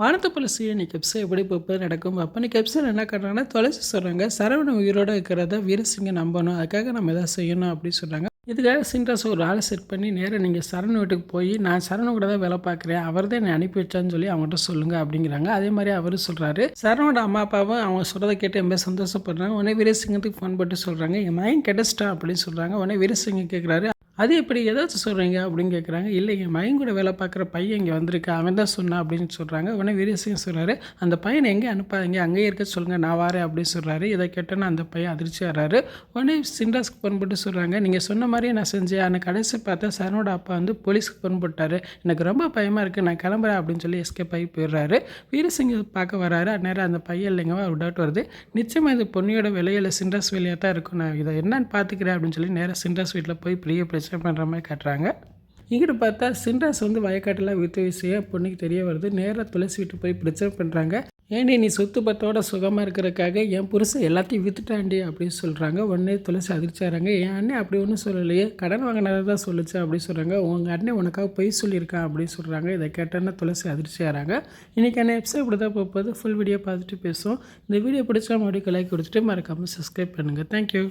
வானத்தை போல இன்னைக்கு எபிசோட் எப்படி போய் நடக்கும் அப்போ இன்னைக்கு எபிசோட் என்ன பண்ணுறாங்கன்னா தொலைச்சி சொல்கிறாங்க சரவணன் உயிரோடு இருக்கிறத வீரசிங்க நம்பணும், அதுக்காக நம்ம எதாவது செய்யணும் அப்படின்னு சொல்கிறாங்க. இதுக்காக சின்ராஸ் ஒரு ஆளை செட் பண்ணி நேராக நீங்கள் சரவணன் வீட்டுக்கு போய் நான் சரவணன் கூட தான் வேலை பார்க்குறேன், அவர் தான் என்னை அனுப்பி வச்சான்னு சொல்லி அவங்ககிட்ட சொல்லுங்கள் அப்படிங்கிறாங்க. அதே மாதிரி அவரும் சொல்கிறாரு. சரவணோட அம்மா அப்பாவும் அவங்க சொல்கிறத கேட்டு ரொம்ப சந்தோஷப்படுறாங்க. உடனே வீரசிங்கத்துக்கு ஃபோன் போட்டு சொல்கிறாங்க என் மகன் கிடைச்சிட்டான் அப்படின்னு சொல்கிறாங்க. உடனே வீரசிங்கம் கேட்குறாரு அது எப்படி ஏதாச்சும் சொல்கிறீங்க அப்படின்னு கேட்குறாங்க. இல்லை என் மகன் கூட வேலை பார்க்குற பையன் இங்கே வந்திருக்கு, அவன் தான் சொன்னான் அப்படின்னு சொல்கிறாங்க. உடனே வீரசிங்கம் சொல்கிறாரு அந்த பையனை எங்கே அனுப்பாதீங்க, அங்கேயே இருக்க சொல்லுங்கள், நான் வரேன் அப்படின்னு சொல்கிறாரு. இதை கேட்டோன்னா அந்த பையன் அதிர்ச்சி ஆகிறாரு. உடனே சின்ராஸ்க்கு ஃபோன் போட்டு சொல்கிறாங்க நீங்கள் சொன்ன மாதிரியே நான் செஞ்சேன், ஆனால் கடைசி பார்த்தா சரவணோட அப்பா வந்து போலீஸ்க்கு ஃபோன் போட்டார், எனக்கு ரொம்ப பயமாக இருக்குது, நான் கிளம்புறேன் அப்படின்னு சொல்லி எஸ்கேப் ஆகி போயிடுறாரு. வீரசிங்கம் பார்க்க வராரு. அந்நேரம் அந்த பையன் இல்லைங்க ஒரு டவுட் வருது, நிச்சயமாக இது பொண்ணியோட விலையில் சின்ராஸ் வேலையாக தான் இருக்கும், நான் இதை என்னன்னு பார்த்துக்கிறேன் அப்படின்னு சொல்லி நேராக சின்ராஸ் வீட்டில் போய் பெரிய பிரச்சனை பண்ணுற மாதிரி காட்டுறாங்க. இங்கிட்டு பார்த்தா சின்ராஸ் வந்து வயக்காட்டெல்லாம் விற்று விஷயம் பொண்ணுக்கு தெரிய வருது. நேராக துளசி விட்டு போய் பிரச்சனை பண்ணுறாங்க. ஏன்டி நீ சொத்து பத்தோட சுகமாக இருக்கிறதுக்காக என் புருஷன் எல்லாத்தையும் விற்றுட்டாண்டி அப்படின்னு சொல்கிறாங்க. உடனே துளசி அதிர்ச்சாராங்க. என் அண்ணன் அப்படி ஒன்றும் சொல்லலையே, கடன் வாங்கினதை தான் சொல்லிச்சு அப்படின்னு சொல்கிறாங்க. உங்கள் அண்ணன் உனக்காக பொய் சொல்லியிருக்கான் அப்படின்னு சொல்கிறாங்க. இதை கேட்டோன்னா துளசி அதிர்ச்சியாகிறாங்க. இன்றைக்கான எபிசோட் இப்படி தான் போகுது. ஃபுல் வீடியோ பார்த்துட்டு பேசுவோம். இந்த வீடியோ பிடிச்சா மறுபடியும் லைக் கொடுத்துட்டு மறக்காமல் சப்ஸ்கிரைப் பண்ணுங்கள். தேங்க்யூ.